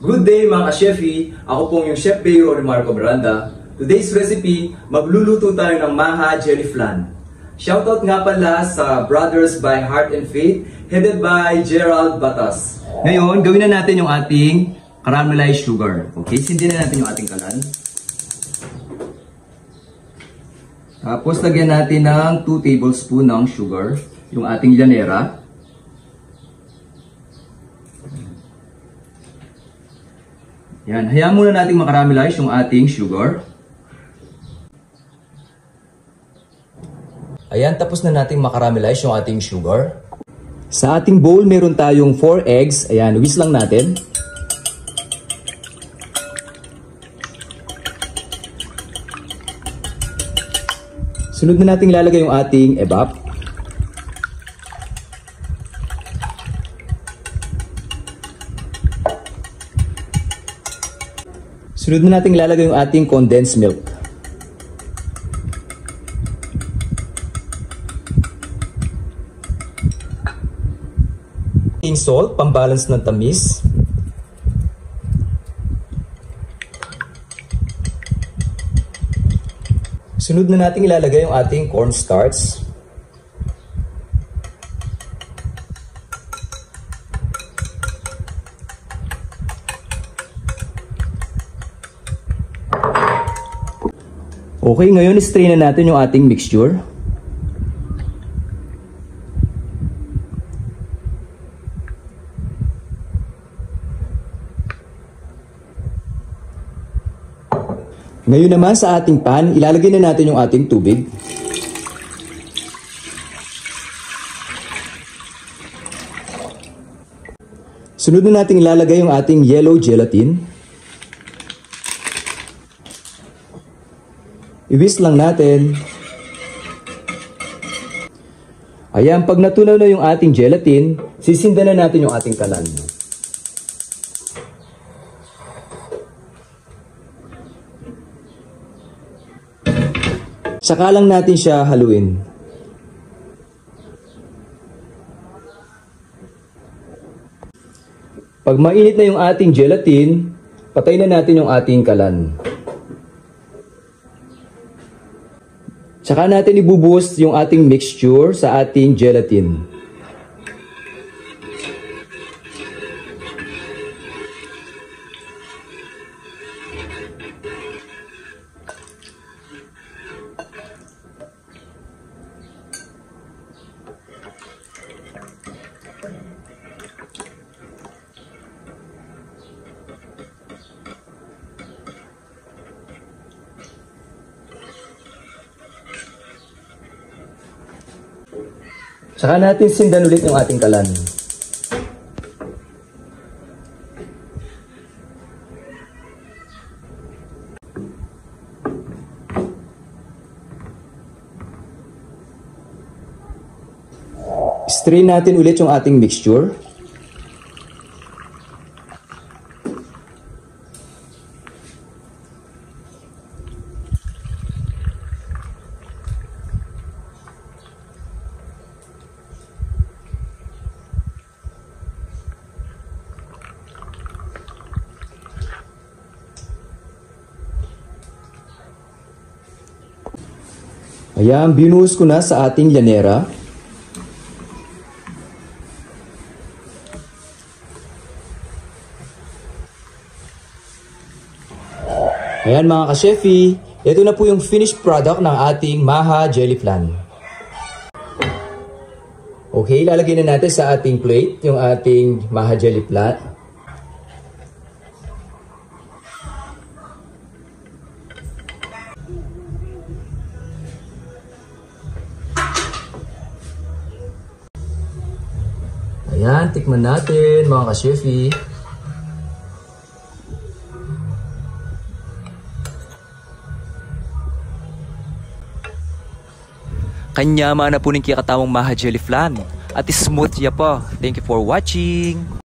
Good day mga ka-chefi! Ako pong yung Chef Bayo Marco Miranda. Today's recipe, magluluto tayo ng Maha Jelly Flan. Shoutout nga pala sa Brothers by Heart and Faith, headed by Gerald Batas. Ngayon, gawin na natin yung ating caramelized sugar. Okay, sindin na natin yung ating kalan. Tapos lagyan natin ng 2 tablespoon ng sugar, yung ating llanera. Yan, hayaan muna natin makaramelize yung ating sugar. Ayan, tapos na natin makaramelize yung ating sugar. Sa ating bowl, meron tayong 4 eggs. Ayan, whisk lang natin. Sunod na natin ilalagay yung ating evap. Sunod na natin ilalagay yung ating condensed milk. Ating salt, pambalance ng tamis. Sunod na natin ilalagay yung ating cornstarch. Okay, ngayon strain na natin yung ating mixture. Ngayon naman sa ating pan, ilalagay na natin yung ating tubig. Sunod na natin ilalagay yung ating yellow gelatin. I-whisk lang natin. Ayan, pag natunaw na yung ating gelatin, sisindan na natin yung ating kalan. Saka lang natin siya haluin. Pag mainit na yung ating gelatin, patay na natin yung ating kalan. Saka natin ibubuhos yung ating mixture sa ating gelatin. Saka natin sindan ulit yung ating kalan. Strain natin ulit yung ating mixture. Ayan, binuhos ko na sa ating llanera. Ayan mga ka-chefi, ito na po yung finished product ng ating Maha Jelly Flan. Okay, ilalagay na natin sa ating plate yung ating Maha Jelly Flan. Ayan, tikman natin mga ka-chefi. Kanya mana po ng kikatawang Maha Jelly Flan at smooth niya po. Thank you for watching.